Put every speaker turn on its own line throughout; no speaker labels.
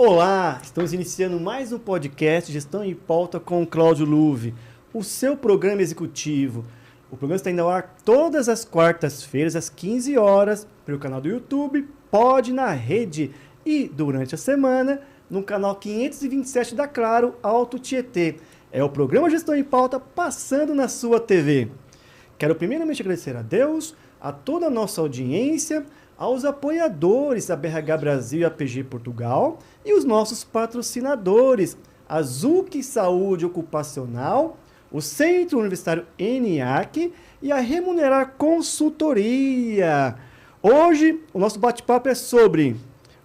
Olá, estamos iniciando mais um podcast Gestão em Pauta com o Cláudio Luve, o seu programa executivo. O programa está indo ao ar todas as quartas-feiras, às 15 horas, pelo canal do YouTube, Pod na Rede e, durante a semana, no canal 527 da Claro, Alto Tietê. É o programa Gestão em Pauta passando na sua TV. Quero primeiramente agradecer a Deus, a toda a nossa audiência, aos apoiadores da BRH Brasil e APG Portugal e os nossos patrocinadores, a ZUC Saúde Ocupacional, o Centro Universitário ENIAC e a Remunerar Consultoria. Hoje, o nosso bate-papo é sobre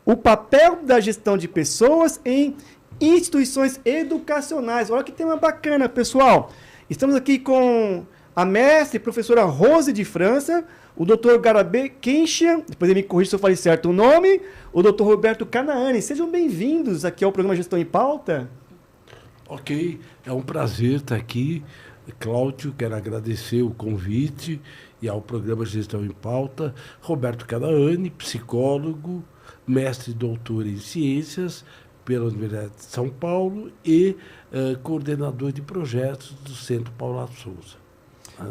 o papel da gestão de pessoas em instituições educacionais. Olha que tema bacana, pessoal. Estamos aqui com a mestre, professora Rose de França, o Dr. Garabé Kenchian, depois ele me corrige se eu falei certo o nome, o Dr. Roberto Canaani. Sejam bem-vindos aqui ao programa Gestão em Pauta.
Ok, é um prazer estar aqui. Cláudio, quero agradecer o convite e ao programa Gestão em Pauta. Roberto Canaani, psicólogo, mestre e doutor em ciências pela Universidade de São Paulo e coordenador de projetos do Centro Paula Souza.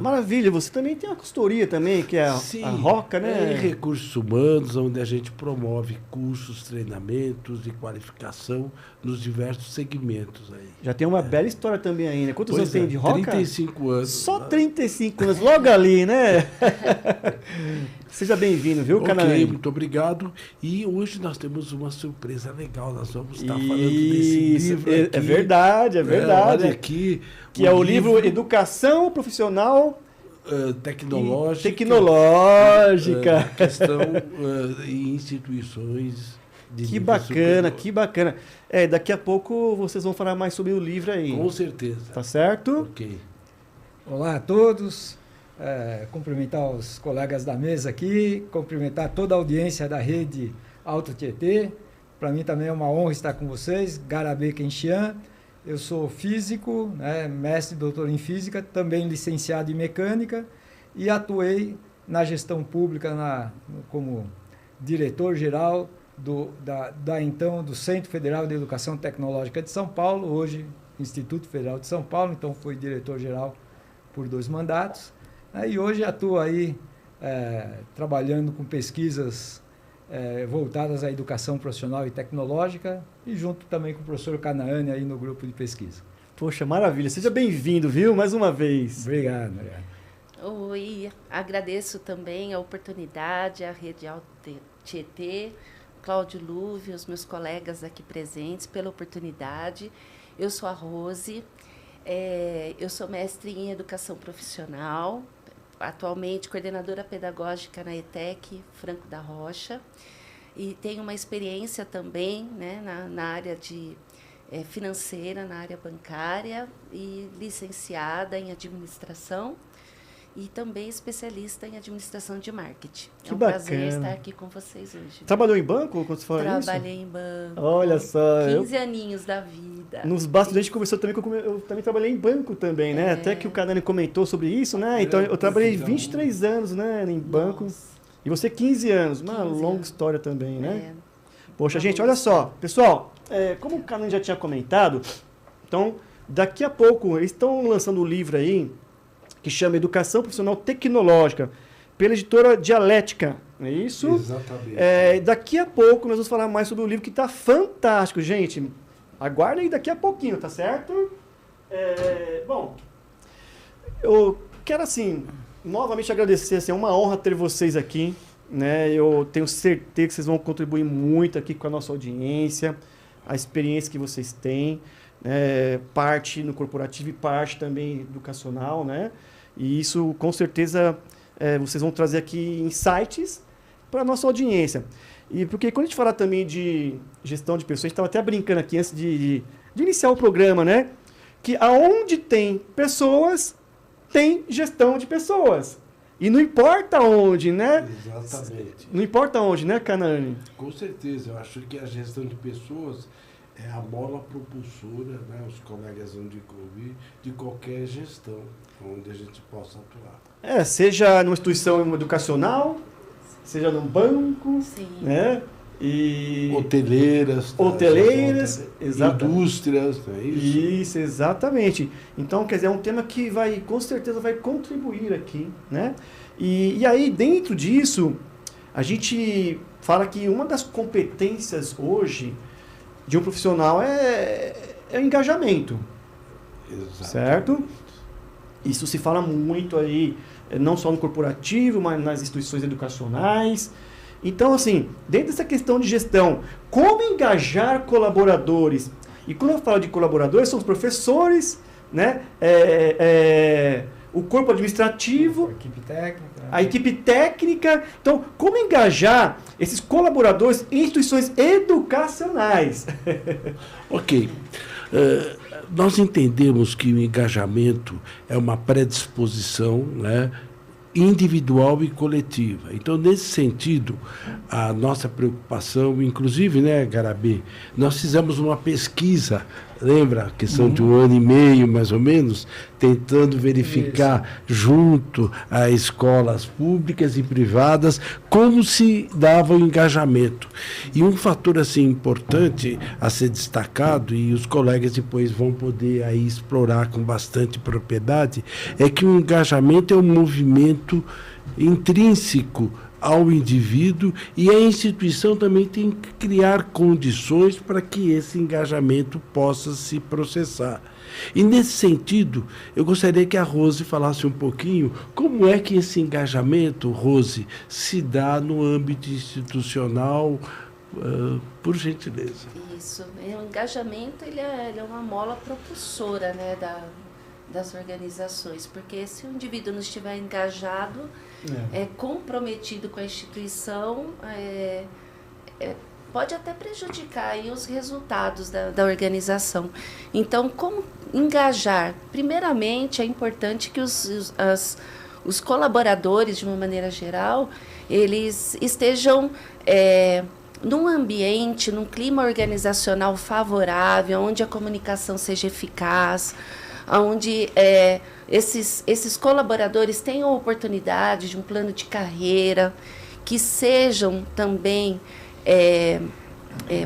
Maravilha, você também tem uma consultoria também, que é a Roca, né?
É Recursos Humanos, onde a gente promove cursos, treinamentos e qualificação nos diversos segmentos aí.
Já tem uma bela história também aí, né? Quantos anos tem de Roca?
35 anos.
Só 35 anos, logo ali, né? Seja bem-vindo, viu, Canaani?
Ok, muito obrigado. E hoje nós temos uma surpresa legal. Nós vamos estar falando desse livro aqui.
É verdade, é verdade.
Olha aqui.
Que é o livro Educação Profissional
Tecnológica. Questão em instituições de
Que
nível
bacana,
superior.
que bacana. Daqui a pouco vocês vão falar mais sobre o livro aí.
Com certeza.
Tá certo?
Ok.
Olá a todos, cumprimentar os colegas da mesa aqui, cumprimentar toda a audiência da rede Alto Tietê. Para mim também é uma honra estar com vocês, Garabé Kenchian. Eu sou físico, mestre e doutor em física, também licenciado em mecânica e atuei na gestão pública como diretor-geral do Centro Federal de Educação Tecnológica de São Paulo, hoje Instituto Federal de São Paulo, então fui diretor-geral por 2 mandatos. E hoje atuo aí trabalhando com pesquisas voltadas à educação profissional e tecnológica e junto também com o professor Canaani aí no grupo de pesquisa.
Poxa, maravilha. Seja bem-vindo, viu? Mais uma vez.
Obrigado.
Oi, agradeço também a oportunidade, a Rede Alto Tietê, Cláudio Luve, os meus colegas aqui presentes, pela oportunidade. Eu sou a Rose, eu sou mestre em educação profissional, atualmente coordenadora pedagógica na ETEC Franco da Rocha, e tenho uma experiência também na área financeira, na área bancária, e licenciada em administração e também especialista em administração de marketing.
Que
um
bacana.
Prazer estar aqui com vocês hoje.
Trabalhou em banco quando você falou isso?
Trabalhei em banco.
Olha só.
15 aninhos da vida.
Nos bastidores a gente conversou também, eu também trabalhei em banco também, né? Até que o Canaani comentou sobre isso, né? Então eu trabalhei 23 anos, né, em banco.
Nossa.
E você 15 anos, uma
15
longa
anos.
história também, né? Poxa, gente, olha só. Pessoal, como o Canaani já tinha comentado, então, daqui a pouco, eles estão lançando um livro aí, que chama Educação Profissional Tecnológica, pela editora Dialética, não é isso?
Exatamente.
Daqui a pouco nós vamos falar mais sobre o livro, que está fantástico, gente. Aguardem aí daqui a pouquinho, tá certo? Bom, eu quero, assim, novamente agradecer, assim, é uma honra ter vocês aqui, né? Eu tenho certeza que vocês vão contribuir muito aqui com a nossa audiência, a experiência que vocês têm, parte no corporativo e parte também educacional, né? E isso, com certeza, vocês vão trazer aqui insights para a nossa audiência. E porque quando a gente fala também de gestão de pessoas, a gente estava até brincando aqui antes de iniciar o programa, né? Que aonde tem pessoas, tem gestão de pessoas. E não importa onde, né?
Exatamente.
Não importa onde, né, Canaani?
Com certeza. Eu acho que a gestão de pessoas é a mola propulsora, né? Os colegas vão ouvir, de qualquer gestão onde a gente possa atuar.
Seja numa instituição educacional, seja num banco,
Sim.
né? E
hoteleiras, indústrias, não é isso?
Isso, exatamente. Então, quer dizer, é um tema que com certeza vai contribuir aqui, né? E aí, dentro disso, a gente fala que uma das competências hoje de um profissional é o engajamento.
Exatamente.
Certo? Isso se fala muito aí, não só no corporativo, mas nas instituições educacionais. Então, assim, dentro dessa questão de gestão, como engajar colaboradores? E quando eu falo de colaboradores, são os professores, né? O corpo administrativo, a equipe técnica. Então, como engajar esses colaboradores em instituições educacionais?
Ok. Nós entendemos que o engajamento é uma predisposição, né, individual e coletiva. Então, nesse sentido, a nossa preocupação, inclusive, né, Garabê, nós fizemos uma pesquisa, lembra? A questão de 1 ano e meio, mais ou menos, tentando verificar junto a escolas públicas e privadas como se dava o engajamento. E um fator assim importante a ser destacado, e os colegas depois vão poder aí explorar com bastante propriedade, é que o engajamento é um movimento intrínseco ao indivíduo, e a instituição também tem que criar condições para que esse engajamento possa se processar. E, nesse sentido, eu gostaria que a Rose falasse um pouquinho como é que esse engajamento, Rose, se dá no âmbito institucional, por gentileza.
Isso. O engajamento ele é uma mola propulsora, né, das organizações, porque se o indivíduo não estiver engajado, comprometido com a instituição, pode até prejudicar aí os resultados da organização. Então, como engajar? Primeiramente, é importante que os colaboradores, de uma maneira geral, eles estejam num ambiente, num clima organizacional favorável, onde a comunicação seja eficaz, onde esses colaboradores tenham oportunidade de um plano de carreira, que sejam também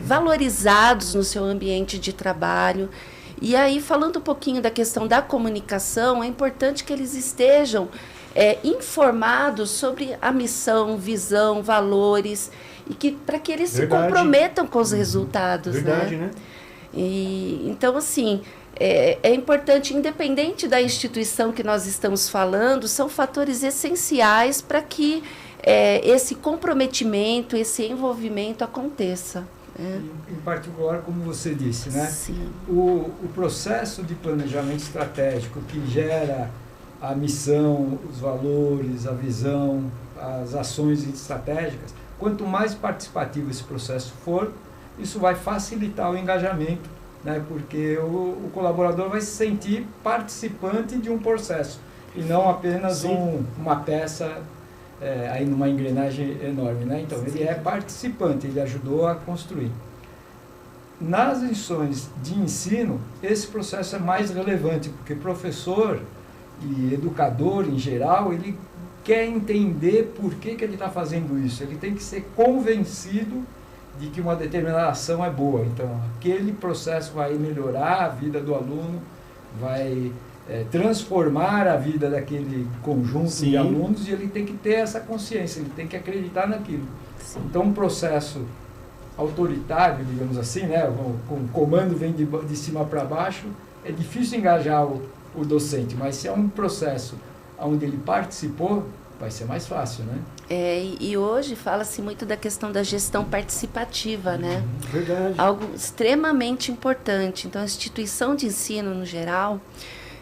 valorizados no seu ambiente de trabalho. E aí, falando um pouquinho da questão da comunicação, é importante que eles estejam informados sobre a missão, visão, valores, e para que eles se comprometam com os resultados.
Verdade, né?
Então, assim, é importante, independente da instituição que nós estamos falando, são fatores essenciais para que esse comprometimento, esse envolvimento aconteça.
Em particular, como você disse, né?
Sim.
O processo de planejamento estratégico que gera a missão, os valores, a visão, as ações estratégicas, quanto mais participativo esse processo for, isso vai facilitar o engajamento, né? Porque o colaborador vai se sentir participante de um processo e não apenas uma peça aí numa engrenagem enorme, né? Então, ele é participante, ele ajudou a construir. Nas instituições de ensino, esse processo é mais relevante, porque professor e educador, em geral, ele quer entender por que ele está fazendo isso. Ele tem que ser convencido de que uma determinada ação é boa. Então, aquele processo vai melhorar a vida do aluno, vai transformar a vida daquele conjunto de alunos, e ele tem que ter essa consciência, ele tem que acreditar naquilo. Sim. Então, um processo autoritário, digamos assim, né, com o comando vem de cima para baixo, é difícil engajar o docente, mas se é um processo onde ele participou, vai ser mais fácil, né?
E hoje fala-se muito da questão da gestão participativa, né?
Verdade.
Algo extremamente importante. Então, a instituição de ensino, no geral,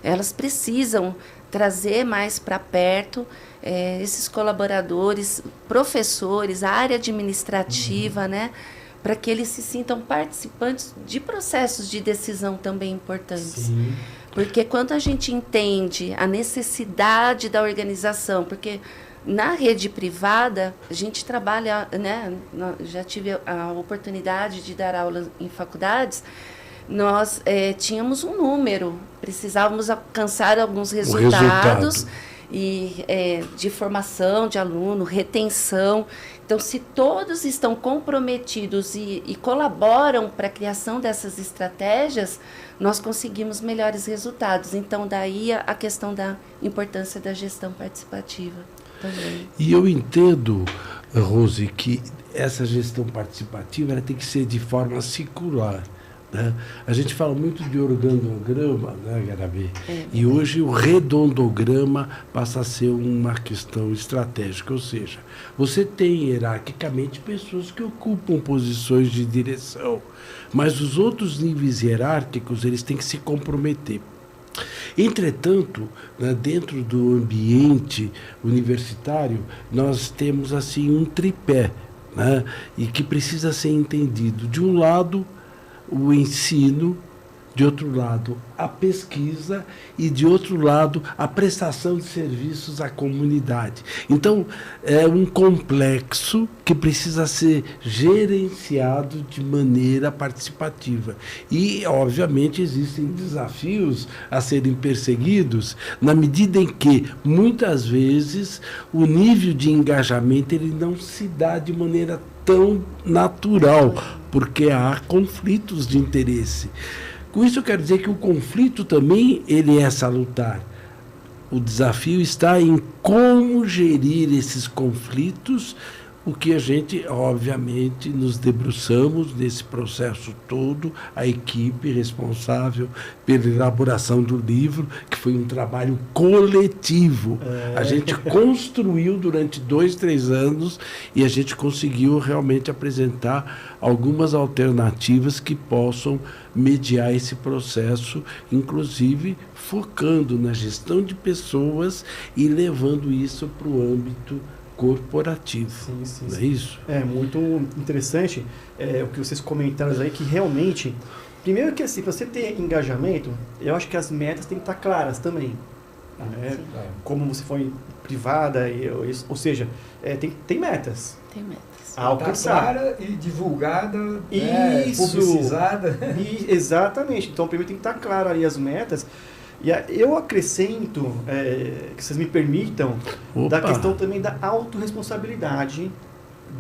elas precisam trazer mais para perto esses colaboradores, professores, a área administrativa, né? Para que eles se sintam participantes de processos de decisão também importantes.
Sim.
Porque quando a gente entende a necessidade da organização, porque na rede privada a gente trabalha, né? Já tive a oportunidade de dar aula em faculdades, nós tínhamos um número, precisávamos alcançar alguns resultados e de formação de aluno, retenção. Então, se todos estão comprometidos e colaboram para a criação dessas estratégias, nós conseguimos melhores resultados. Então, daí a questão da importância da gestão participativa também.
E eu entendo, Rose, que essa gestão participativa ela tem que ser de forma circular. Né? A gente fala muito de organograma, né, Garabê? E hoje o redondograma passa a ser uma questão estratégica, ou seja, você tem hierarquicamente pessoas que ocupam posições de direção, mas os outros níveis hierárquicos eles têm que se comprometer. Entretanto, né, dentro do ambiente universitário, nós temos assim um tripé, né, e que precisa ser entendido. De um lado, o ensino, de outro lado, a pesquisa e, de outro lado, a prestação de serviços à comunidade. Então, é um complexo que precisa ser gerenciado de maneira participativa. E, obviamente, existem desafios a serem perseguidos na medida em que, muitas vezes, o nível de engajamento ele não se dá de maneira tão natural, porque há conflitos de interesse. Com isso eu quero dizer que o conflito também ele é salutar. O desafio está em como gerir esses conflitos, o que a gente, obviamente, nos debruçamos nesse processo todo, a equipe responsável pela elaboração do livro, que foi um trabalho coletivo. A gente construiu durante 2, 3 anos e a gente conseguiu realmente apresentar algumas alternativas que possam mediar esse processo, inclusive focando na gestão de pessoas e levando isso para o âmbito corporativo.
Sim.
Não é isso?
É muito interessante o que vocês comentaram aí, que realmente, primeiro que assim, para você ter engajamento, eu acho que as metas têm que estar claras também. Né? Como você foi privada, ou seja, tem metas.
Tem metas.
A alcançar.
Clara e divulgada,
Isso.
publicizada.
Exatamente. Então, primeiro tem que estar claro aí as metas. E eu acrescento, que vocês me permitam, da questão também da autorresponsabilidade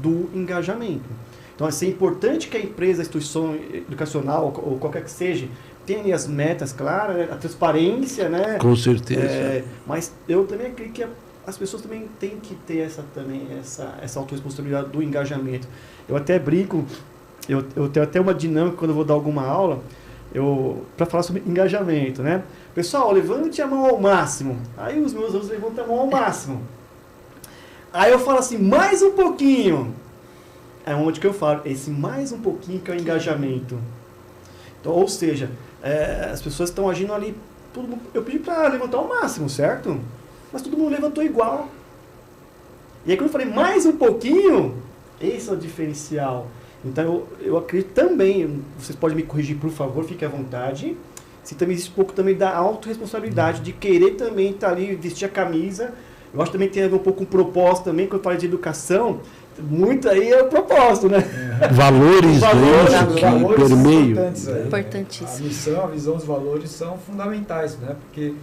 do engajamento. Então, assim, é importante que a empresa, a instituição educacional, ou qualquer que seja, tenha as metas claras, a transparência, né?
Com certeza.
Mas eu também acredito que as pessoas também têm que ter essa autorresponsabilidade do engajamento. Eu até brinco, eu tenho até uma dinâmica quando eu vou dar alguma aula, para falar sobre engajamento, né? Pessoal, levante a mão ao máximo. Aí os meus alunos levantam a mão ao máximo. Aí eu falo assim, mais um pouquinho. É onde que eu falo, esse mais um pouquinho que é o engajamento. Então, ou seja, as pessoas estão agindo ali, eu pedi para levantar ao máximo, certo? Mas todo mundo levantou igual. E aí quando eu falei mais um pouquinho, esse é o diferencial. Então eu acredito também, vocês podem me corrigir por favor, fique à vontade, se também existe um pouco também da autorresponsabilidade, de querer também estar ali, vestir a camisa. Eu acho que também tem a ver um pouco com propósito também, quando eu falo de educação, muito aí é o propósito, né?
Valores que permeiam.
Importantíssimo.
A missão, a visão, os valores são fundamentais, né? Porque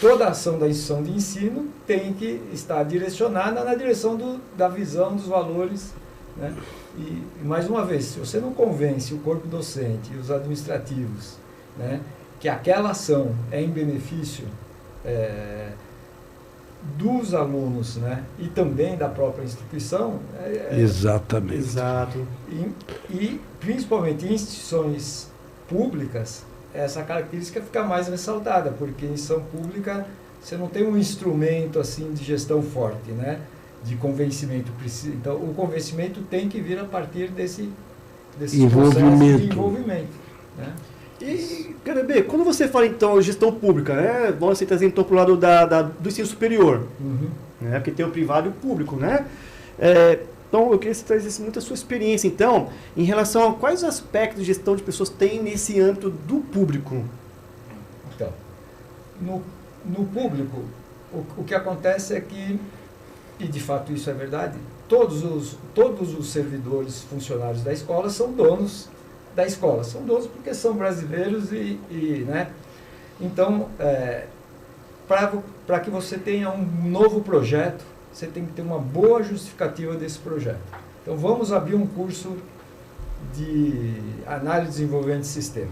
toda ação da instituição de ensino tem que estar direcionada na direção da visão, dos valores, né? E, mais uma vez, se você não convence o corpo docente e os administrativos, né, que aquela ação é em benefício dos alunos, né, e também da própria instituição...
Exatamente.
Exato.
E principalmente em instituições públicas, essa característica fica mais ressaltada, porque em instituição pública você não tem um instrumento assim de gestão forte, né, de convencimento. Então, o convencimento tem que vir a partir desse processo de envolvimento, né?
E, Garabê, quando você fala, então, gestão pública, né? Vamos trazer, então, para o lado do ensino superior, né? Porque tem o privado e o público, né? Então, eu queria que você trazesse muito a sua experiência, então, em relação a quais aspectos de gestão de pessoas tem nesse âmbito do público.
Então, no público, o que acontece é que, e de fato isso é verdade, todos os servidores, funcionários da escola são donos da escola. São donos porque são brasileiros né? Então, para para que você tenha um novo projeto, você tem que ter uma boa justificativa desse projeto. Então, vamos abrir um curso de análise e desenvolvimento de sistema.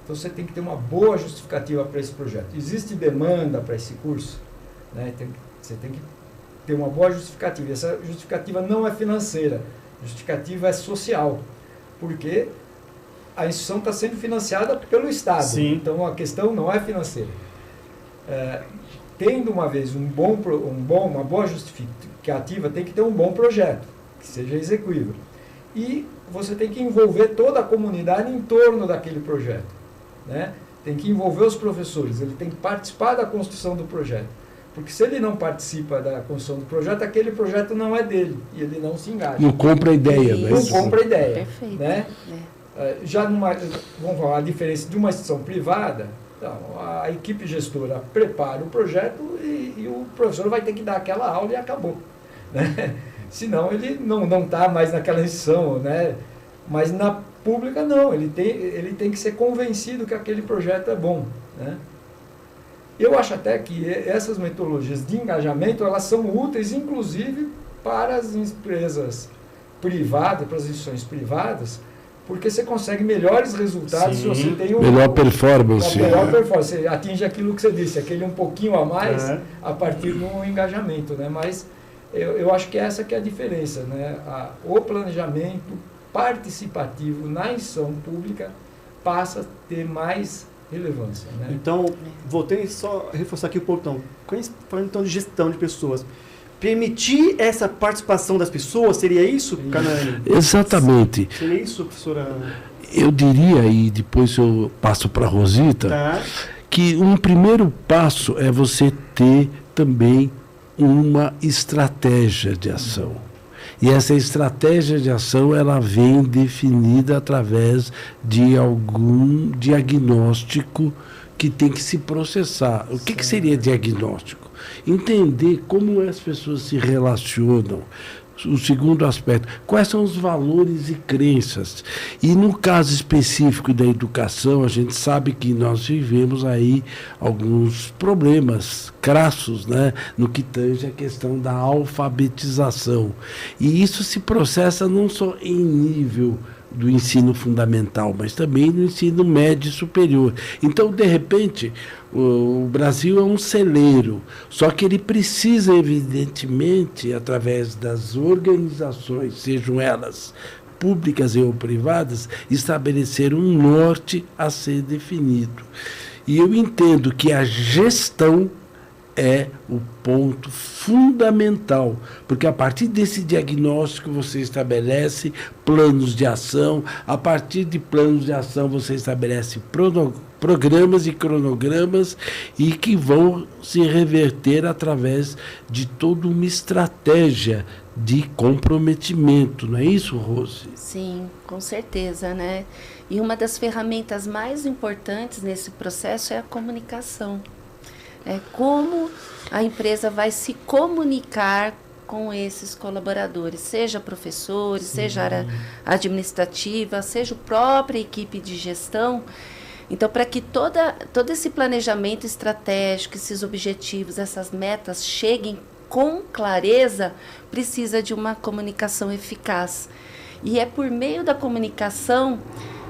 Então, você tem que ter uma boa justificativa para esse projeto. Existe demanda para esse curso? Né? Você tem que ter uma boa justificativa. Essa justificativa não é financeira, a justificativa é social, porque a instituição está sendo financiada pelo Estado.
Sim.
Então, a questão não é financeira. Tendo uma vez uma boa justificativa, tem que ter um bom projeto, que seja execuível. E você tem que envolver toda a comunidade em torno daquele projeto. Né? Tem que envolver os professores, ele tem que participar da construção do projeto. Porque se ele não participa da construção do projeto, aquele projeto não é dele, e ele não se engaja.
Não compra a ideia.
Não compra a ideia.
Perfeito.
Né? Já vamos falar a diferença de uma instituição privada, então, a equipe gestora prepara o projeto e o professor vai ter que dar aquela aula e acabou. Né? Senão ele não está mais naquela instituição. Né? Mas na pública não, ele tem que ser convencido que aquele projeto é bom. Né? Eu acho até que essas metodologias de engajamento, elas são úteis, inclusive, para as empresas privadas, para as instituições privadas, porque você consegue melhores resultados.
Sim.
Se você tem
melhor performance.
Melhor performance, você atinge aquilo que você disse, aquele um pouquinho a mais a partir do engajamento. Né? Mas eu acho que essa que é a diferença. Né? O planejamento participativo na instituição pública passa a ter mais relevância. Né?
Então, voltei só a reforçar aqui um pouco, falando então de gestão de pessoas. Permitir essa participação das pessoas, seria isso, Canani?
Exatamente.
Seria isso, professora?
Eu diria, e depois eu passo para a Rosita, que um primeiro passo é você ter também uma estratégia de ação. E essa estratégia de ação, ela vem definida através de algum diagnóstico que tem que se processar. O que seria diagnóstico? Entender como as pessoas se relacionam. O segundo aspecto, quais são os valores e crenças. E no caso específico da educação, a gente sabe que nós vivemos aí alguns problemas crassos, né, no que tange a questão da alfabetização. E isso se processa não só em nível do ensino fundamental, mas também no ensino médio e superior. Então, de repente, o Brasil é um celeiro, só que ele precisa, evidentemente, através das organizações, sejam elas públicas ou privadas, estabelecer um norte a ser definido. E eu entendo que a gestão é o ponto fundamental, porque a partir desse diagnóstico você estabelece planos de ação, a partir de planos de ação você estabelece programas e cronogramas e que vão se reverter através de toda uma estratégia de comprometimento, não é isso, Rose?
Sim, com certeza, né? E uma das ferramentas mais importantes nesse processo é a comunicação. É como a empresa vai se comunicar com esses colaboradores, seja professores, seja área administrativa, seja a própria equipe de gestão. Então, para que todo esse planejamento estratégico, esses objetivos, essas metas cheguem com clareza, precisa de uma comunicação eficaz. E é por meio da comunicação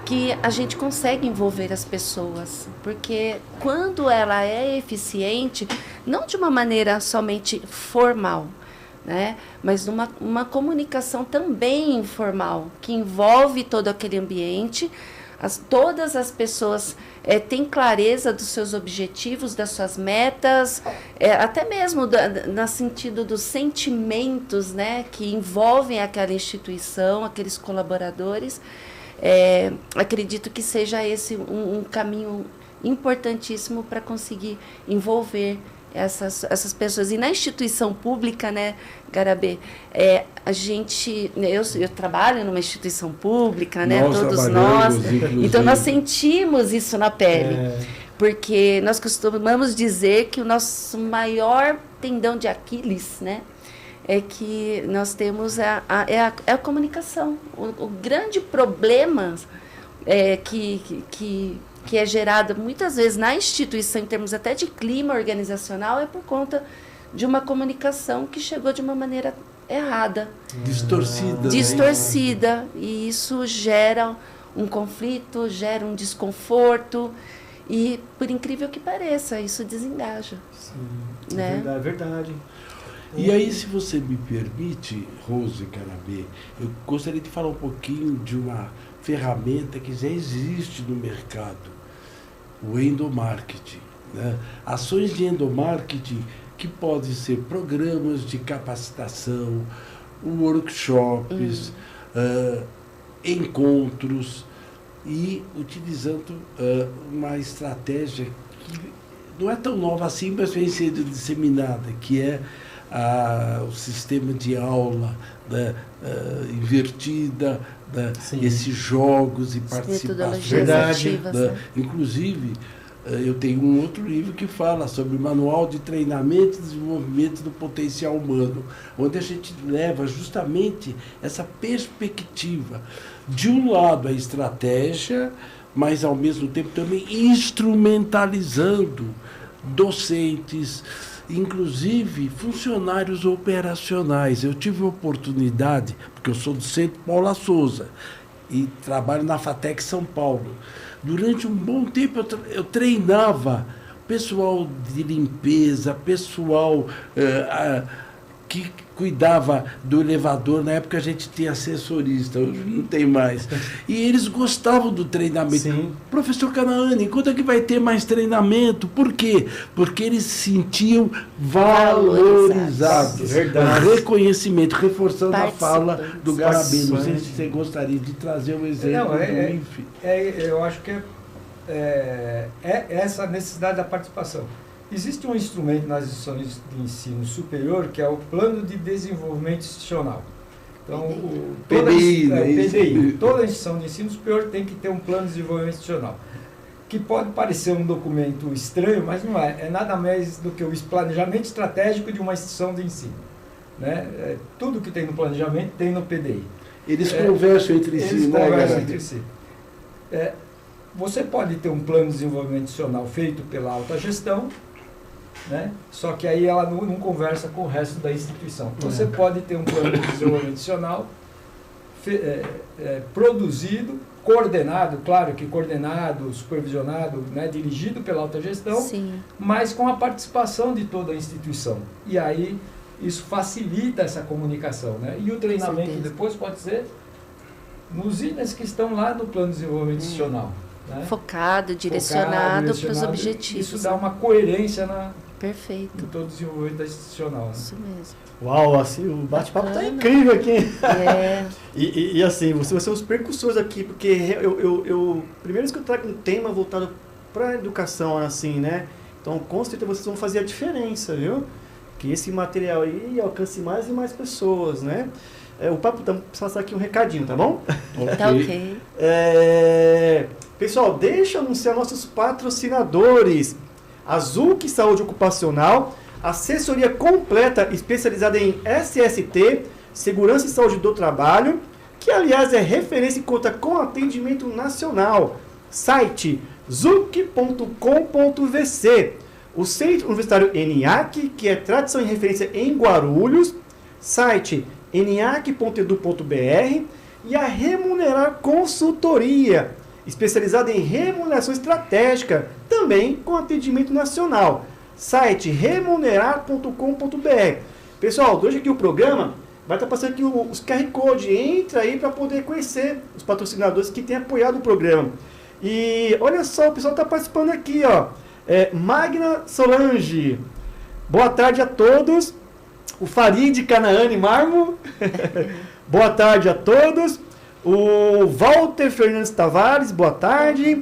que a gente consegue envolver as pessoas, porque quando ela é eficiente, não de uma maneira somente formal, né, mas uma comunicação também informal, que envolve todo aquele ambiente, todas as pessoas têm clareza dos seus objetivos, das suas metas, até mesmo no sentido dos sentimentos, né, que envolvem aquela instituição, aqueles colaboradores. Acredito que seja esse um caminho importantíssimo para conseguir envolver essas pessoas. E na instituição pública, né, Garabê, eu trabalho numa instituição pública, né, todos nós, então nós sentimos isso na pele, porque nós costumamos dizer que o nosso maior tendão de Aquiles, né, é que nós temos a comunicação. O grande problema que que é gerada muitas vezes na instituição, em termos até de clima organizacional, é por conta de uma comunicação que chegou de uma maneira errada.
Distorcida.
Distorcida. E isso gera um conflito, gera um desconforto. E, por incrível que pareça, isso desengaja.
Sim,
né?
É verdade.
E aí, se você me permite, Rose Carabê, eu gostaria de falar um pouquinho de uma ferramenta que já existe no mercado, o endomarketing. Né? Ações de endomarketing que podem ser programas de capacitação, workshops, encontros, e utilizando uma estratégia que não é tão nova assim, mas vem sendo disseminada, que é o sistema de aula invertida, esses jogos e participações. Inclusive, eu tenho um outro livro que fala sobre Manual de Treinamento e Desenvolvimento do Potencial Humano, onde a gente leva justamente essa perspectiva. De um lado, a estratégia, mas, ao mesmo tempo, também instrumentalizando docentes, inclusive funcionários operacionais. Eu tive a oportunidade, porque eu sou do Centro Paula Souza e trabalho na FATEC São Paulo. Durante um bom tempo eu treinava pessoal de limpeza, pessoal que cuidava do elevador. Na época a gente tinha assessorista, hoje não tem mais. E eles gostavam do treinamento.
Sim.
Professor Canaani, quando é que vai ter mais treinamento? Por quê? Porque eles se sentiam valorizados.
Verdade.
Reconhecimento, reforçando a fala do Garabê. Não sei se você gostaria de trazer um exemplo do INFE.
Eu acho que é essa necessidade da participação. Existe um instrumento nas instituições de ensino superior que é o Plano de Desenvolvimento Institucional. Então, PDI. Toda instituição de ensino superior tem que ter um plano de desenvolvimento institucional, que pode parecer um documento estranho, mas não é. É nada mais do que o planejamento estratégico de uma instituição de ensino. Né? Tudo que tem no planejamento tem no PDI.
Eles conversam entre si,
né? Conversam entre si. Você pode ter um plano de desenvolvimento institucional feito pela alta gestão, né? Só que aí ela não conversa com o resto da instituição. Você pode ter um plano de desenvolvimento institucional produzido, coordenado, claro que coordenado, supervisionado, né, dirigido pela alta gestão,
Sim.
mas com a participação de toda a instituição. E aí isso facilita essa comunicação. Né? E o treinamento depois pode ser nos itens que estão lá no plano de desenvolvimento institucional. Né?
Focado, direcionado para os objetivos.
Isso dá uma coerência
Perfeito.
em todo o desenvolvimento institucional. Né?
Isso mesmo.
Uau, assim, o bate-papo tá incrível aqui.
É.
E assim, vocês são os percussores aqui, porque primeiro que eu trago um tema voltado para a educação, assim, né? Então, com certeza vocês vão fazer a diferença, viu? Que esse material aí alcance mais e mais pessoas, né? O papo, então, preciso passar aqui um recadinho, tá bom?
Tá ok.
Pessoal, deixa eu anunciar nossos patrocinadores. Azulk Saúde Ocupacional, assessoria completa especializada em SST, Segurança e Saúde do Trabalho, que aliás é referência e conta com atendimento nacional. Site zulk.com.vc. O Centro Universitário ENIAC, que é tradição e referência em Guarulhos. Site eniac.edu.br. E a Remunerar Consultoria, especializada em remuneração estratégica, também com atendimento nacional. Site remunerar.com.br. Pessoal, hoje aqui o programa vai estar passando aqui os QR Code. Entra aí para poder conhecer os patrocinadores que têm apoiado o programa. E olha só, o pessoal está participando aqui, ó. Magna Solange. Boa tarde a todos. O Farid Canaani Marmo. Boa tarde a todos. O Walter Fernandes Tavares, boa tarde.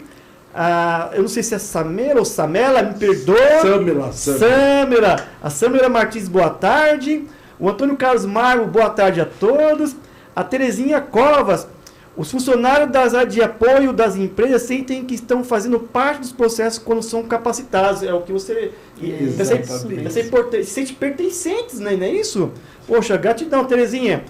Eu não sei se é Samela ou Samela, me perdoa. Samela. A Samela Martins, boa tarde. O Antônio Carlos Marmo, boa tarde a todos. A Terezinha Covas. Os funcionários das áreas de apoio das empresas sentem que estão fazendo parte dos processos quando são capacitados. É o que você... Se sente pertencentes, né? Não é isso? Poxa, gratidão, Terezinha.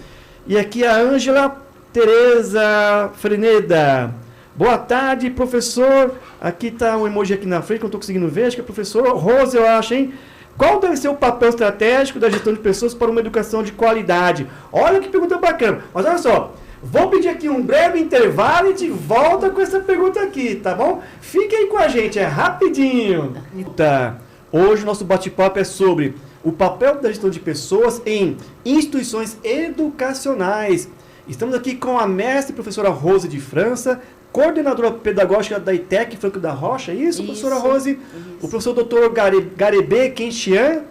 E aqui a Ângela Tereza Freneda. Boa tarde, professor. Aqui está um emoji aqui na frente que eu não estou conseguindo ver. Acho que é o professor Rose, eu acho, hein? Qual deve ser o papel estratégico da gestão de pessoas para uma educação de qualidade? Olha que pergunta bacana. Mas olha só, vou pedir aqui um breve intervalo e de volta com essa pergunta aqui, tá bom? Fiquem aí com a gente, é rapidinho. Tá. Hoje o nosso bate-papo é sobre o papel da gestão de pessoas em instituições educacionais. Estamos aqui com a mestre professora Rose de França, coordenadora pedagógica da ITEC Franco da Rocha, é isso, professora Rose? Isso. O professor Dr. Garebe Kenchian,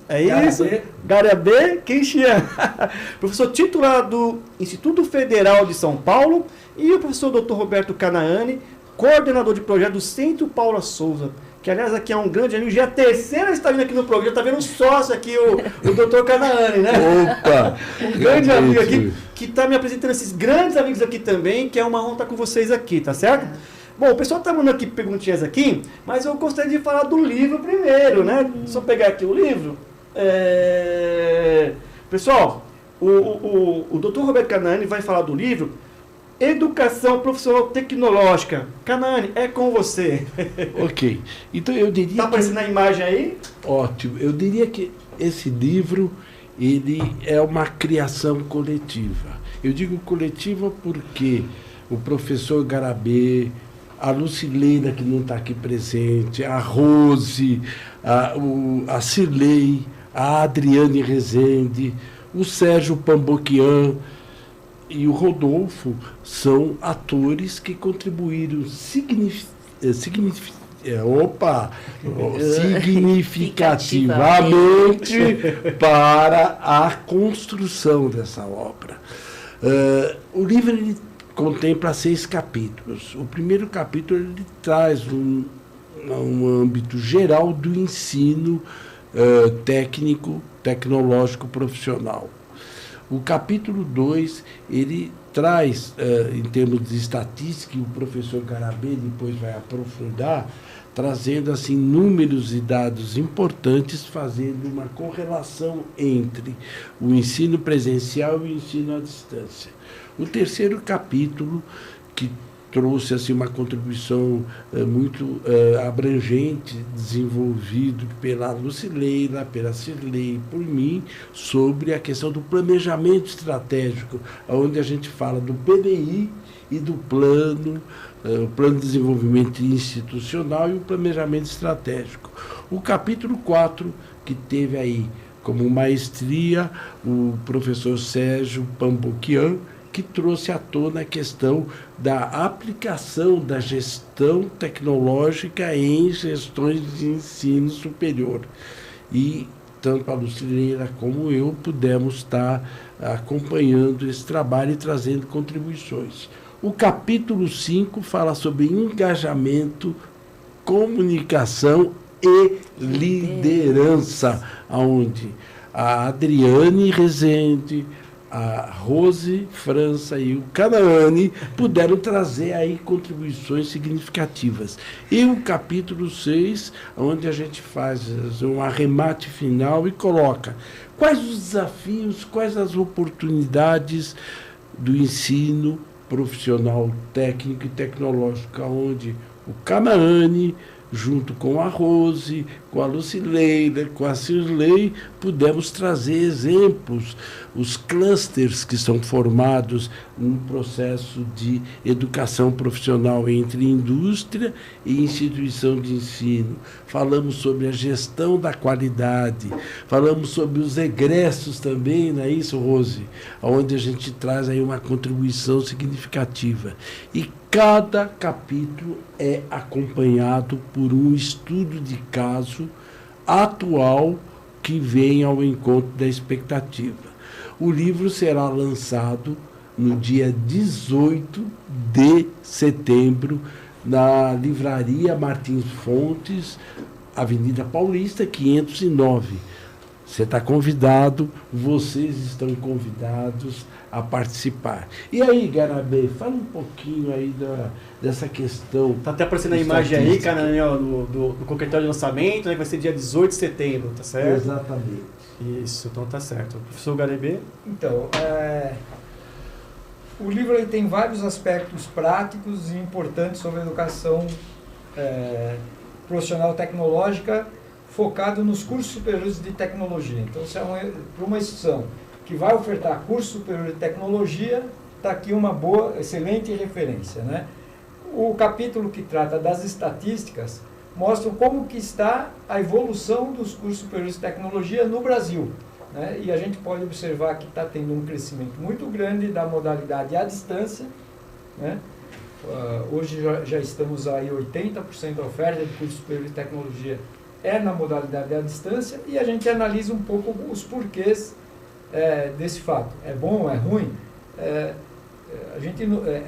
é isso? Garebe Kenchian. Professor titular do Instituto Federal de São Paulo e o professor Dr. Roberto Canaani, coordenador de projeto do Centro Paula Souza, que aliás aqui é um grande amigo, já é a terceira está vindo aqui no programa, está vendo um sócio aqui, o Dr. Canaani, né?
Opa!
Um grande amigo aqui, que está me apresentando esses grandes amigos aqui também, que é uma honra estar com vocês aqui, tá certo? Bom, o pessoal está mandando aqui perguntinhas aqui, mas eu gostaria de falar do livro primeiro, né? Só pegar aqui o livro. Pessoal, o Dr. Roberto Canaani vai falar do livro Educação Profissional Tecnológica. Canaani, é com você.
Ok. Então eu diria.
Está aparecendo a imagem aí?
Ótimo. Eu diria que esse livro ele é uma criação coletiva. Eu digo coletiva porque o professor Garabê, a Lucileira, que não está aqui presente, a Rose, a Cirlei, a Adriane Rezende, o Sérgio Pamboquian e o Rodolfo são atores que contribuíram significativamente para a construção dessa obra. O livro ele contempla 6 capítulos. O primeiro capítulo ele traz um âmbito geral do ensino técnico, tecnológico, profissional. O capítulo 2, ele traz, em termos de estatística, e o professor Garabê depois vai aprofundar, trazendo assim, números e dados importantes, fazendo uma correlação entre o ensino presencial e o ensino à distância. O terceiro capítulo, que trouxe assim, uma contribuição muito abrangente, desenvolvido pela Lucileira, pela Cirlei, por mim, sobre a questão do planejamento estratégico, onde a gente fala do PDI e do plano, o plano de desenvolvimento institucional e o planejamento estratégico. O capítulo 4, que teve aí como maestria o professor Sérgio Pamboquian, que trouxe à tona a questão da aplicação da gestão tecnológica em gestões de ensino superior. E tanto a Lucileira como eu pudemos estar acompanhando esse trabalho e trazendo contribuições. O capítulo 5 fala sobre engajamento, comunicação e liderança, onde a Adriane Rezende, a Rose França e o Canaani puderam trazer aí contribuições significativas. E o capítulo 6, onde a gente faz um arremate final e coloca quais os desafios, quais as oportunidades do ensino profissional, técnico e tecnológico, onde o Canaani, junto com a Rose, com a Lucileira, com a Cirlei, pudemos trazer exemplos, os clusters que são formados no processo de educação profissional entre indústria e instituição de ensino. Falamos sobre a gestão da qualidade, falamos sobre os egressos também, não é isso, Rose? Onde a gente traz aí uma contribuição significativa. E cada capítulo é acompanhado por um estudo de caso atual que vem ao encontro da expectativa. O livro será lançado no dia 18 de setembro na Livraria Martins Fontes, Avenida Paulista, 509. Você está convidado, vocês estão convidados a participar. E aí, Garabê, fala um pouquinho aí dessa questão.
Está até aparecendo a imagem aí, cara, do coquetel de lançamento, né, que vai ser dia 18 de setembro, tá certo?
Exatamente.
Isso, então tá certo. Professor Garabê?
Então, o livro ele tem vários aspectos práticos e importantes sobre a educação profissional tecnológica, focado nos cursos superiores de tecnologia. Então, se é para uma instituição que vai ofertar curso superior de tecnologia, está aqui uma boa, excelente referência, né? O capítulo que trata das estatísticas mostra como que está a evolução dos cursos superiores de tecnologia no Brasil, né? E a gente pode observar que está tendo um crescimento muito grande da modalidade à distância, né? Hoje já estamos aí 80% da oferta de curso superior de tecnologia na modalidade à distância, e a gente analisa um pouco os porquês desse fato. É bom, é ruim?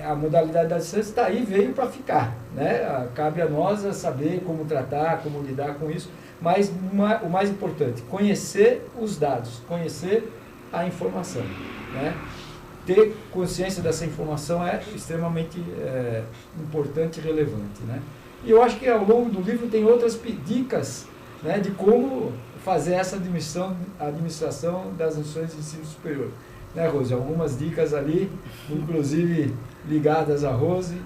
A modalidade da distância está aí, veio para ficar, né? Cabe a nós saber como tratar, como lidar com isso, mas o mais importante, conhecer os dados, conhecer a informação, né? Ter consciência dessa informação é extremamente importante e relevante, né? E eu acho que ao longo do livro tem outras dicas, né, de como fazer essa administração das instituições de ensino superior. Né, Rose? Algumas dicas ali, inclusive ligadas à Rose,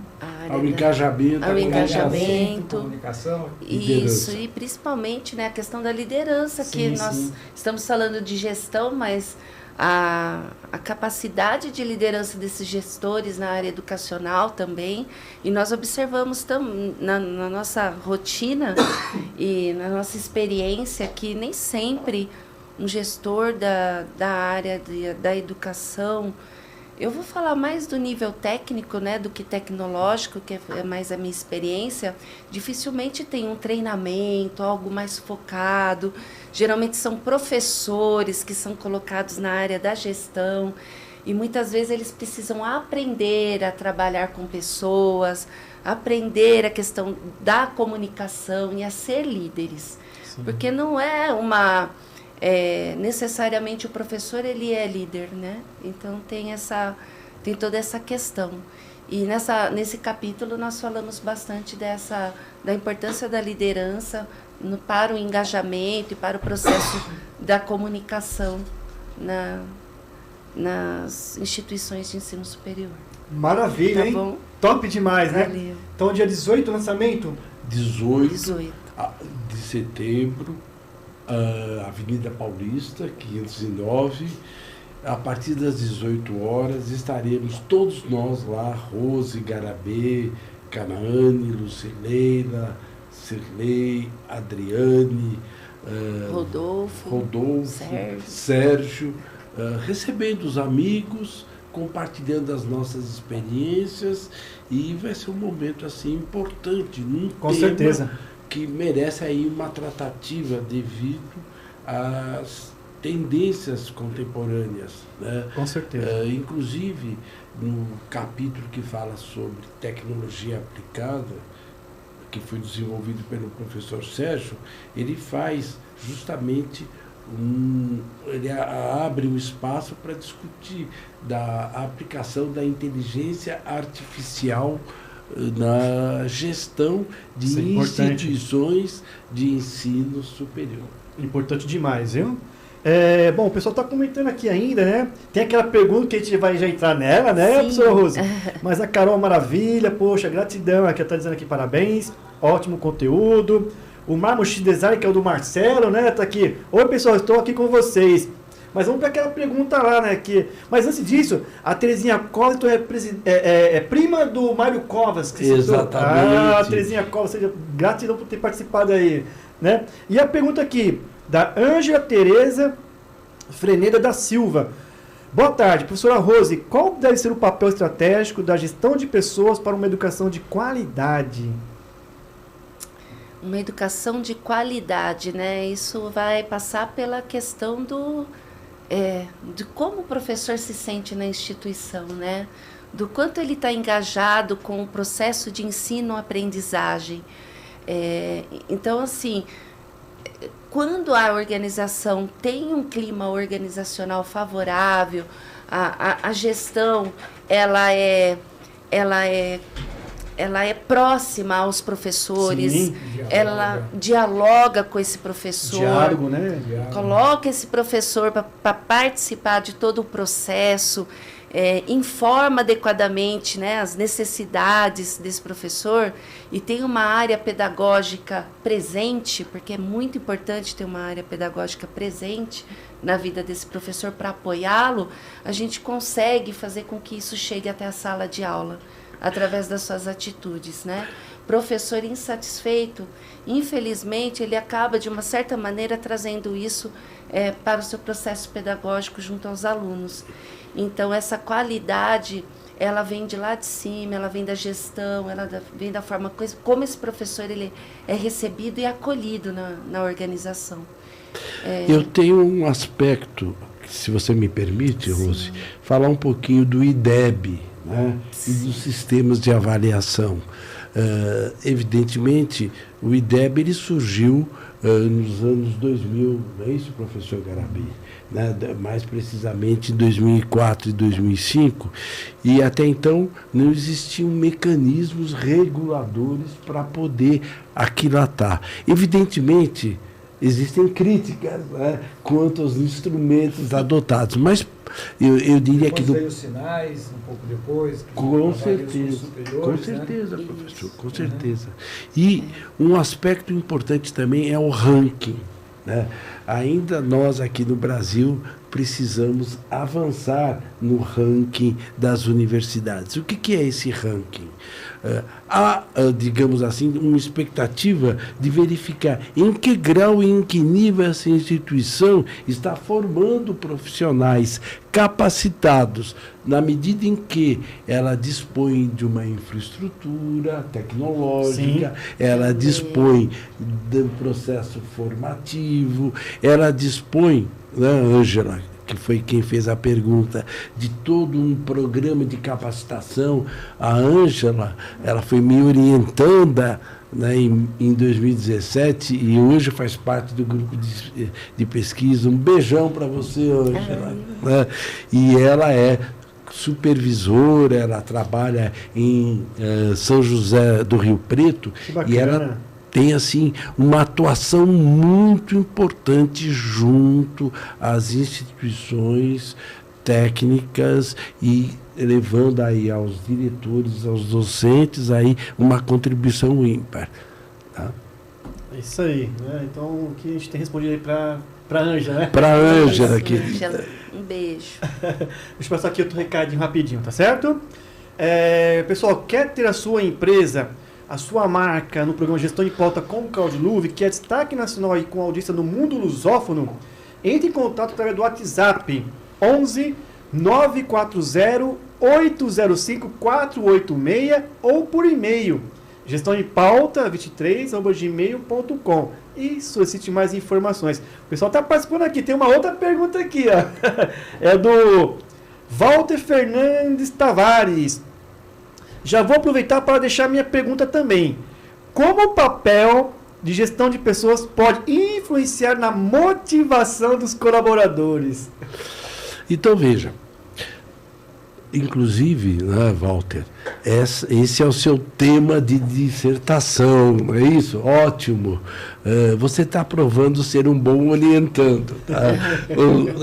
ao engajamento,
comunicação.
Isso, e principalmente, né, a questão da liderança, que nós estamos falando de gestão, mas a capacidade de liderança desses gestores na área educacional também, e nós observamos na nossa rotina e na nossa experiência que nem sempre um gestor da área da educação, eu vou falar mais do nível técnico, né, do que tecnológico, que é mais a minha experiência, dificilmente tem um treinamento, algo mais focado. Geralmente são professores que são colocados na área da gestão e muitas vezes eles precisam aprender a trabalhar com pessoas, aprender a questão da comunicação e a ser líderes. Sim. Porque não é necessariamente o professor ele é líder, né? Então tem toda essa questão. E nesse capítulo nós falamos bastante da importância da liderança para o engajamento e para o processo da comunicação nas instituições de ensino superior.
Maravilha,
tá
hein?
Bom?
Top demais, né?
Valeu.
Então, dia 18, lançamento?
18 de setembro, Avenida Paulista, 509. A partir das 18 horas estaremos todos nós lá, Rose, Garabê, Canaane, Lucileira, Cirlei, Adriane,
Rodolfo,
Sérgio, recebendo os amigos, compartilhando as nossas experiências, e vai ser um momento assim importante,
Com certeza,
que merece aí uma tratativa devido às tendências contemporâneas, né?
Com certeza.
Inclusive, no capítulo que fala sobre tecnologia aplicada, que foi desenvolvido pelo professor Sérgio, ele faz justamente ele abre um espaço para discutir da aplicação da inteligência artificial na gestão de instituições de ensino superior.
Importante demais, viu? Bom, o pessoal está comentando aqui ainda, né? Tem aquela pergunta que a gente vai já entrar nela, né, professora Rose? Mas a Carol Maravilha, poxa, gratidão, aqui está dizendo aqui parabéns, ótimo conteúdo. O Marmo X Design, que é o do Marcelo, né? Tá aqui. Oi, pessoal, estou aqui com vocês. Mas vamos para aquela pergunta lá, né? Mas antes disso, a Terezinha Covas é prima do Mário Covas. Que
Exatamente.
Terezinha Covas, seja, gratidão por ter participado aí, né? E a pergunta aqui, da Ângela Tereza Freneda da Silva. Boa tarde, professora Rose. Qual deve ser o papel estratégico da gestão de pessoas para uma educação de qualidade?
Uma educação de qualidade, né? Isso vai passar pela questão de como o professor se sente na instituição, né? Do quanto ele está engajado com o processo de ensino-aprendizagem. Então, assim, quando a organização tem um clima organizacional favorável, a gestão ela é próxima aos professores. Sim, ela dialoga com esse professor.
Diálogo, né?
Coloca esse professor para participar de todo o processo. informa adequadamente, né, as necessidades desse professor e tem uma área pedagógica presente, porque é muito importante ter uma área pedagógica presente na vida desse professor para apoiá-lo, a gente consegue fazer com que isso chegue até a sala de aula, através das suas atitudes, né? Professor insatisfeito, infelizmente, ele acaba, de uma certa maneira, trazendo isso para o seu processo pedagógico junto aos alunos. Então, essa qualidade, ela vem de lá de cima, ela vem da gestão, ela vem da forma como esse professor ele é recebido e acolhido na organização.
Eu tenho um aspecto, se você me permite, Rose, falar um pouquinho do IDEB, né, e dos sistemas de avaliação. Evidentemente, o IDEB ele surgiu nos anos 2000, não é isso, professor Garabi? Né? Mais precisamente em 2004 e 2005, e até então não existiam mecanismos reguladores para poder aquilatar. Evidentemente, existem críticas, né, quanto aos instrumentos adotados, mas eu diria que...
veio os sinais, um pouco depois...
Com certeza,
né?
Professor, com certeza. E um aspecto importante também é o ranking, né? Ainda nós aqui no Brasil precisamos avançar no ranking das universidades. O que é esse ranking? Há, digamos assim, uma expectativa de verificar em que grau e em que nível essa instituição está formando profissionais capacitados, na medida em que ela dispõe de uma infraestrutura tecnológica, ela dispõe do processo formativo, ela dispõe, né, Ângela, que foi quem fez a pergunta, de todo um programa de capacitação. A Ângela, ela foi me orientando, né, em 2017 e hoje faz parte do grupo de pesquisa. Um beijão para você, Ângela. Né? E ela é supervisora, ela trabalha em São José do Rio Preto e ela tem assim uma atuação muito importante junto às instituições técnicas e levando aí aos diretores, aos docentes aí uma contribuição ímpar. Tá?
É isso aí, né? Então o que a gente tem respondido aí para a Ângela, né?
Para a Ângela,
Ângela, um beijo.
Deixa eu passar aqui outro recadinho rapidinho, tá certo? Pessoal, quer ter a sua empresa, a sua marca no programa Gestão em Pauta com o Cláudio Luve, que é destaque nacional aí com audiência no mundo lusófono, entre em contato através do WhatsApp 11 940 805 486 ou por e-mail gestãoempauta23@gmail.com e solicite mais informações. O pessoal está participando aqui, tem uma outra pergunta aqui, ó. É do Walter Fernandes Tavares. Já vou aproveitar para deixar minha pergunta também. Como o papel de gestão de pessoas pode influenciar na motivação dos colaboradores?
Então, veja. Inclusive, né, Walter, esse é o seu tema de dissertação, não é isso? Ótimo. Você está provando ser um bom orientando. Tá?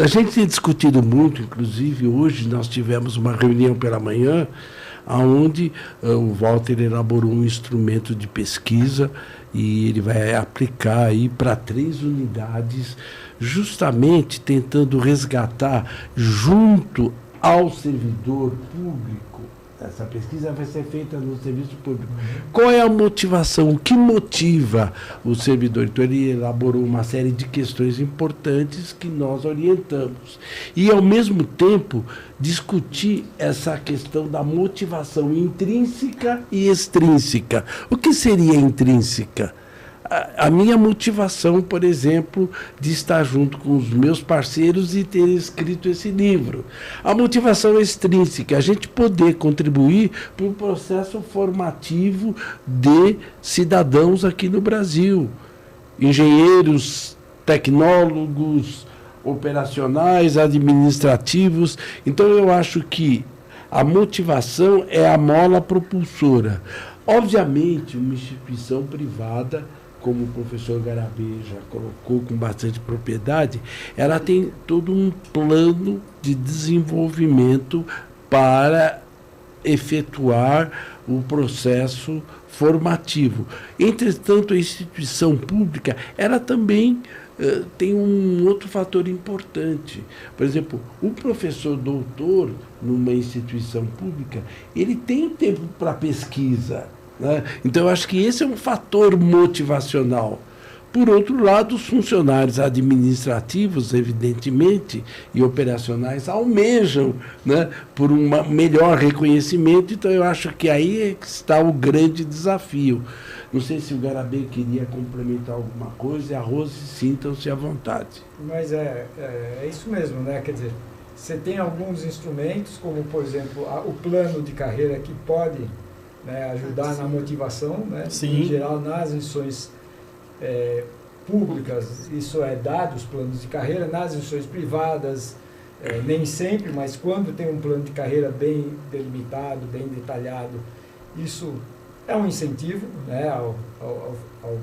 A gente tem discutido muito, inclusive hoje nós tivemos uma reunião pela manhã, onde o Walter elaborou um instrumento de pesquisa e ele vai aplicar aí para 3 unidades, justamente tentando resgatar junto ao servidor público. Essa pesquisa vai ser feita no serviço público. Qual é a motivação? O que motiva o servidor? Então, ele elaborou uma série de questões importantes que nós orientamos. E, ao mesmo tempo, discutir essa questão da motivação intrínseca e extrínseca. O que seria intrínseca? A minha motivação, por exemplo, de estar junto com os meus parceiros e ter escrito esse livro. A motivação extrínseca, a gente poder contribuir para o processo formativo de cidadãos aqui no Brasil. Engenheiros, tecnólogos, operacionais, administrativos. Então, eu acho que a motivação é a mola propulsora. Obviamente, uma instituição privada, como o professor Garabi já colocou com bastante propriedade, ela tem todo um plano de desenvolvimento para efetuar o processo formativo. Entretanto, a instituição pública, ela também tem um outro fator importante. Por exemplo, o professor doutor, numa instituição pública, ele tem tempo para pesquisa, né? Então, eu acho que esse é um fator motivacional. Por outro lado, os funcionários administrativos, evidentemente, e operacionais almejam, né, por um melhor reconhecimento. Então, eu acho que aí é que está o grande desafio. Não sei se o Garabé queria complementar alguma coisa, e a Rose, sintam-se à vontade.
Mas é isso mesmo, né? Quer dizer, você tem alguns instrumentos, como, por exemplo, o plano de carreira, que pode, né, ajudar na motivação, né?
Sim.
Em geral, nas instituições públicas, isso é dado, os planos de carreira. Nas instituições privadas, nem sempre, mas quando tem um plano de carreira bem delimitado, bem detalhado, isso é um incentivo, né, ao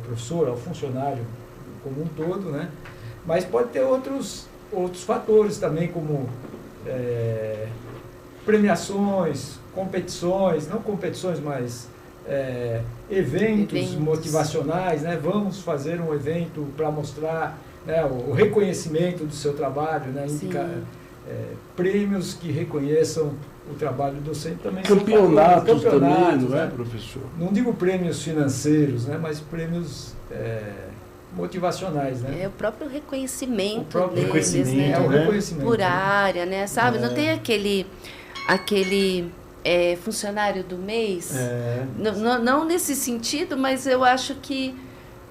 professor, ao funcionário como um todo, né? Mas pode ter outros fatores também, como premiações, competições, não competições, mas eventos motivacionais, né? Vamos fazer um evento para mostrar, né, o reconhecimento do seu trabalho, né? Prêmios que reconheçam o trabalho do docente também.
Campeonatos também, não
né?
é, professor?
Não digo prêmios financeiros, né? Mas prêmios motivacionais, né?
É o próprio reconhecimento,
o próprio
deles,
reconhecimento,
né?
o reconhecimento
por área, né? Sabe? Não tem aquele funcionário do mês. Não nesse sentido, mas eu acho que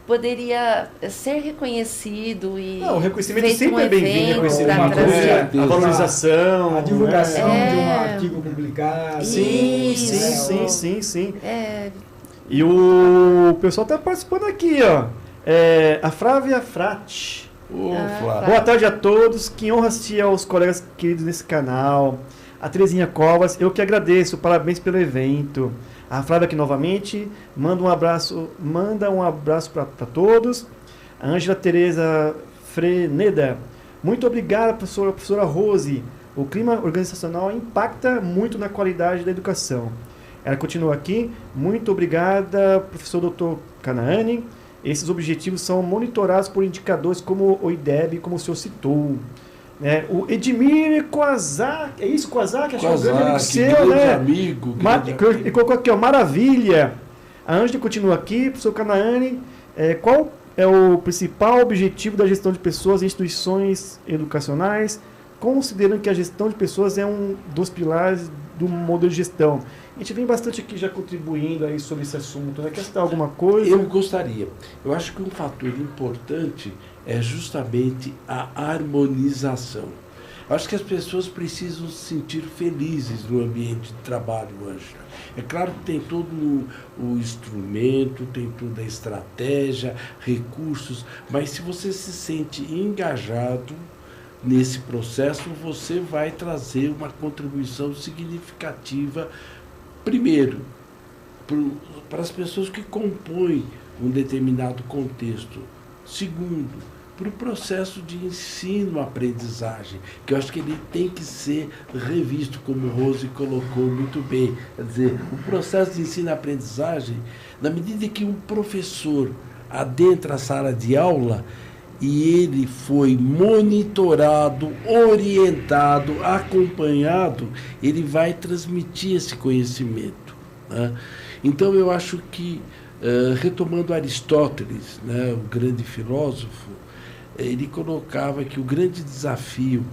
poderia ser reconhecido e
o reconhecimento
feito
sempre é bem-vindo, a valorização,
a divulgação de um artigo publicado.
Sim. E o pessoal está participando aqui, ó. A Flávia Frati. Boa tarde a todos. Que honra assistir aos colegas queridos nesse canal. A Terezinha Covas, eu que agradeço, parabéns pelo evento. A Flávia aqui novamente, manda um abraço para todos. A Ângela Tereza Freneda, muito obrigada, professora Rose. O clima organizacional impacta muito na qualidade da educação. Ela continua aqui, muito obrigada, professor Dr. Canaani. Esses objetivos são monitorados por indicadores como o IDEB, como o senhor citou. O Edmir Kozak, é isso, Kozak? Acho que é um grande amigo seu, né?
Amigo.
Ele colocou aqui, ó, maravilha. A Ângela continua aqui, professor Canaani. Qual é o principal objetivo da gestão de pessoas em instituições educacionais, considerando que a gestão de pessoas é um dos pilares do modelo de gestão? A gente vem bastante aqui já contribuindo aí sobre esse assunto, né? Quer citar alguma coisa?
Eu gostaria. Eu acho que um fator importante é justamente a harmonização. Eu acho que as pessoas precisam se sentir felizes no ambiente de trabalho, Ângela. É claro que tem todo o instrumento, tem toda a estratégia, recursos, mas se você se sente engajado nesse processo, você vai trazer uma contribuição significativa, primeiro, para as pessoas que compõem um determinado contexto. Segundo, para o processo de ensino-aprendizagem, que eu acho que ele tem que ser revisto, como o Rose colocou muito bem. Quer dizer, o processo de ensino-aprendizagem, na medida que um professor adentra a sala de aula e ele foi monitorado, orientado, acompanhado, ele vai transmitir esse conhecimento, né? Então, eu acho que, retomando Aristóteles, né, o grande filósofo, ele colocava que o grande desafio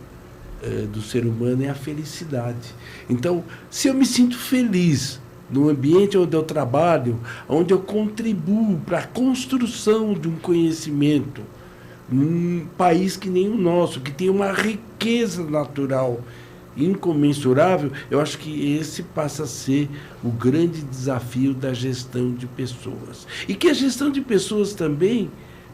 do ser humano é a felicidade. Então, se eu me sinto feliz no ambiente onde eu trabalho, onde eu contribuo para a construção de um conhecimento, num país que nem o nosso, que tem uma riqueza natural incomensurável, eu acho que esse passa a ser o grande desafio da gestão de pessoas. E que a gestão de pessoas também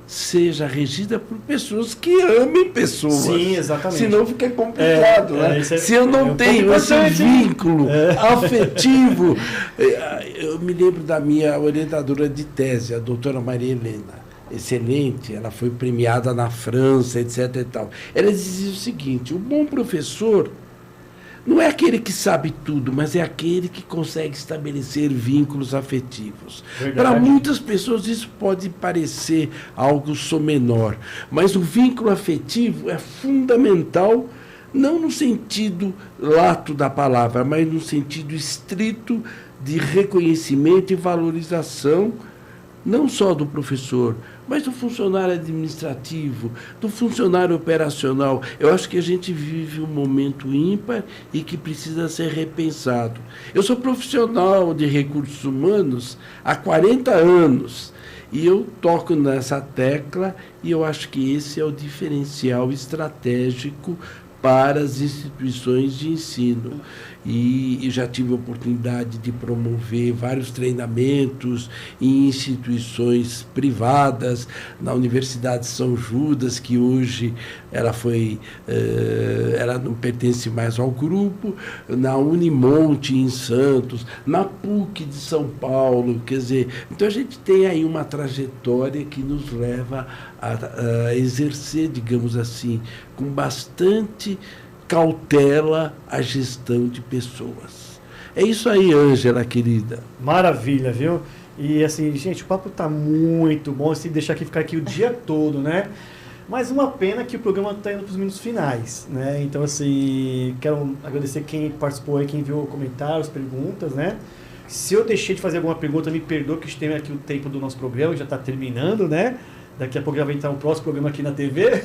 seja regida por pessoas que amem pessoas.
Sim, exatamente.
Senão fica complicado, né? Se eu não tenho esse vínculo afetivo... Eu me lembro da minha orientadora de tese, a doutora Maria Helena. Excelente, ela foi premiada na França, etc. e tal. Ela dizia o seguinte: o bom professor não é aquele que sabe tudo, mas é aquele que consegue estabelecer vínculos afetivos. Para muitas pessoas isso pode parecer algo só menor, mas o vínculo afetivo é fundamental, não no sentido lato da palavra, mas no sentido estrito de reconhecimento e valorização, não só do professor, mas do funcionário administrativo, do funcionário operacional. Eu acho que a gente vive um momento ímpar e que precisa ser repensado. Eu sou profissional de recursos humanos há 40 anos e eu toco nessa tecla e eu acho que esse é o diferencial estratégico para as instituições de ensino. E já tive a oportunidade de promover vários treinamentos em instituições privadas, na Universidade de São Judas, que hoje ela não pertence mais ao grupo, na Unimonte, em Santos, na PUC de São Paulo. Quer dizer, então a gente tem aí uma trajetória que nos leva a exercer, digamos assim, com bastante cautela a gestão de pessoas. É isso aí, Ângela, querida.
Maravilha, viu? E assim, gente, o papo tá muito bom, se deixar aqui ficar aqui o dia todo, né? Mas uma pena que o programa está indo para os minutos finais, né? Então, assim, quero agradecer quem participou aí, quem enviou comentários, perguntas, né? Se eu deixei de fazer alguma pergunta, me perdoe, que tem aqui o tempo do nosso programa, que já está terminando, né? Daqui a pouco já vai entrar um próximo programa aqui na TV.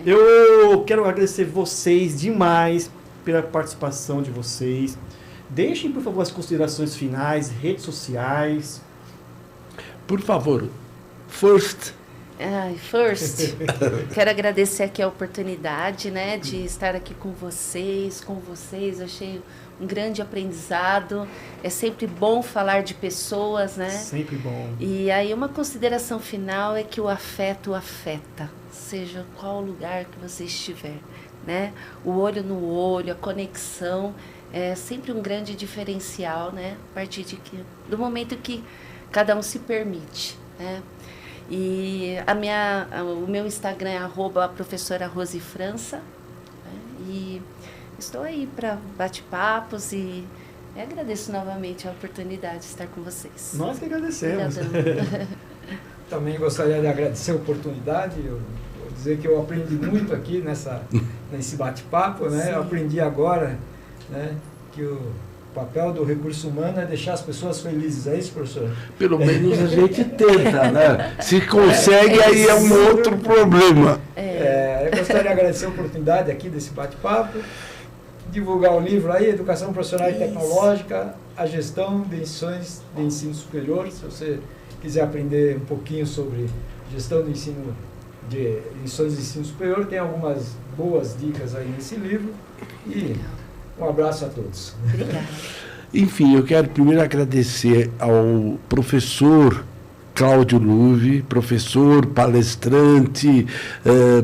Eu quero agradecer vocês demais pela participação de vocês. Deixem, por favor, as considerações finais, redes sociais.
Por favor, first.
Quero agradecer aqui a oportunidade, né, de estar aqui com vocês. Achei um grande aprendizado. É sempre bom falar de pessoas, né?
Sempre bom.
E aí uma consideração final é que o afeto afeta, seja qual lugar que você estiver, né? O olho no olho, a conexão é sempre um grande diferencial, né? A partir do momento que cada um se permite, né? E o meu Instagram é @professorarosefrança, né? E estou aí para bate-papos e agradeço novamente a oportunidade de estar com vocês.
Nós que agradecemos.
Também gostaria de agradecer a oportunidade. Eu vou dizer que eu aprendi muito aqui nesse bate-papo, né? Eu aprendi agora, né, que o papel do recurso humano é deixar as pessoas felizes. É isso, professor?
Pelo menos a gente tenta, né? Se consegue, aí é um outro problema.
Eu gostaria de agradecer a oportunidade aqui desse bate-papo, divulgar o livro aí, Educação Profissional e Tecnológica, a gestão de instituições de ensino superior. Se você quiser aprender um pouquinho sobre gestão de ensino, de instituições de ensino superior, tem algumas boas dicas aí nesse livro. E um abraço a todos.
Obrigada.
Enfim, eu quero primeiro agradecer ao professor Cláudio Luve, professor, palestrante,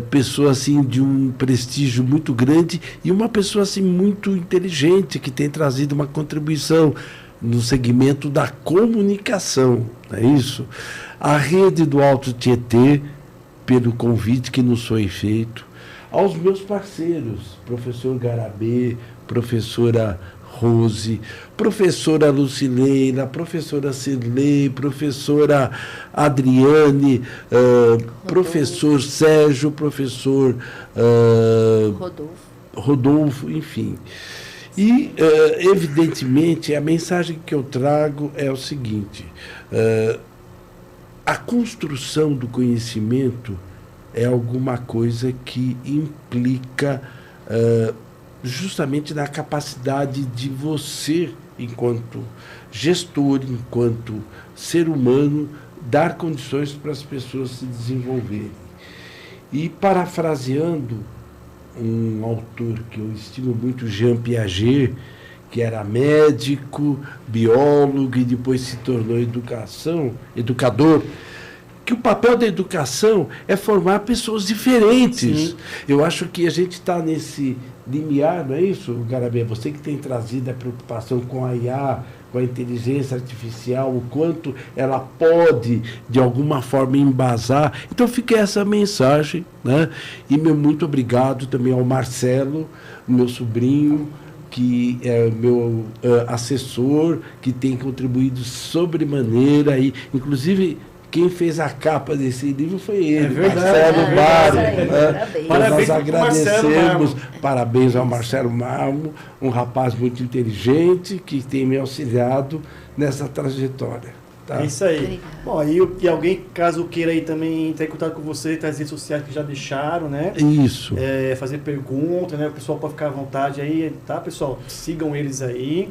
pessoa assim de um prestígio muito grande e uma pessoa assim muito inteligente que tem trazido uma contribuição no segmento da comunicação, não é isso? A rede do Alto Tietê, pelo convite que nos foi feito, aos meus parceiros, professor Garabê, professora Rose, professora Lucileira, professora Cirlei, professora Adriane, professor Sérgio, professor Rodolfo, enfim. E, evidentemente, a mensagem que eu trago é o seguinte: a construção do conhecimento é alguma coisa que implica justamente na capacidade de você, enquanto gestor, enquanto ser humano, dar condições para as pessoas se desenvolverem. E, parafraseando um autor que eu estimo muito, Jean Piaget, que era médico, biólogo e depois se tornou educador, que o papel da educação é formar pessoas diferentes.
Sim.
Eu acho que a gente está nesse limiar, não é isso, Garabé? Você que tem trazido a preocupação com a IA, com a inteligência artificial, o quanto ela pode, de alguma forma, embasar. Então, fica essa mensagem, né? E muito obrigado também ao Marcelo, meu sobrinho, que é meu assessor, que tem contribuído sobremaneira, e, inclusive, quem fez a capa desse livro foi ele,
verdade,
Marcelo Mário.
Parabéns.
Parabéns
Nós
pro Marcelo
agradecemos,
Marmo.
parabéns ao Marcelo Marmo, um rapaz muito inteligente que tem me auxiliado nessa trajetória. Tá?
É isso aí.
Obrigada.
Bom, aí e alguém, caso queira aí também entrar em contato com você, tem as redes sociais que já deixaram, né?
Isso.
Fazer pergunta, né? O pessoal pode ficar à vontade aí, tá, pessoal? Sigam eles aí.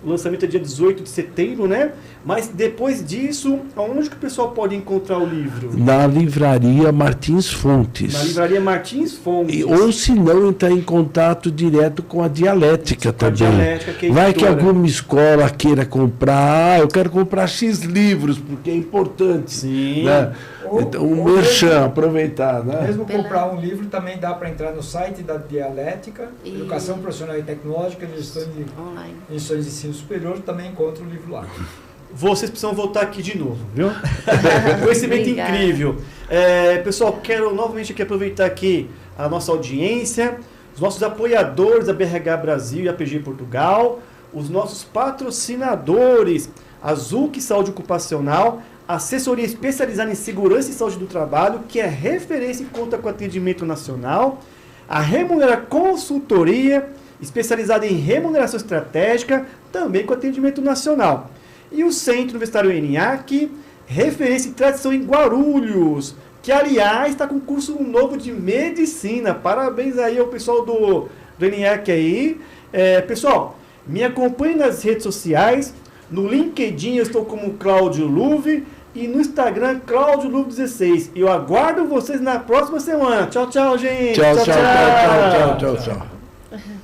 O lançamento é dia 18 de setembro, né? Mas depois disso, aonde que o pessoal pode encontrar o livro?
Na livraria Martins Fontes.
Na livraria Martins Fontes.
Ou se não, entrar em contato direto com a Dialética
Com a
também.
Dialética, que é
Vai que
editora.
alguma escola queira comprar, eu quero comprar X livros, porque é importante.
Sim.
Né?
Ou-
Então, um
ou
merchan,
mesmo-
aproveitar, né?
Mesmo
Pela-
comprar um livro, também dá para entrar no site da Dialética,
E-
Educação Profissional e Tecnológica,
Online.
Lições de Ensino Superior, também encontra o livro lá.
Vocês precisam voltar aqui de novo, viu? Conhecimento
Obrigada.
incrível. Pessoal, quero novamente aqui aproveitar aqui a nossa audiência, os nossos apoiadores da BRH Brasil e APG Portugal, os nossos patrocinadores, a ZUC Saúde Ocupacional, assessoria especializada em segurança e saúde do trabalho, que é referência em conta com atendimento nacional, a Remunera Consultoria, especializada em remuneração estratégica, também com atendimento nacional. E o Centro Universitário ENIAC, referência em tradição em Guarulhos, que, aliás, está com curso novo de medicina. Parabéns aí ao pessoal do ENIAC aí. Pessoal, me acompanhe nas redes sociais. No LinkedIn eu estou como Cláudio Luve e no Instagram Cláudio Luve 16. Eu aguardo vocês na próxima semana. Tchau, tchau, gente.
Tchau, tchau, tchau, tchau, tchau, tchau.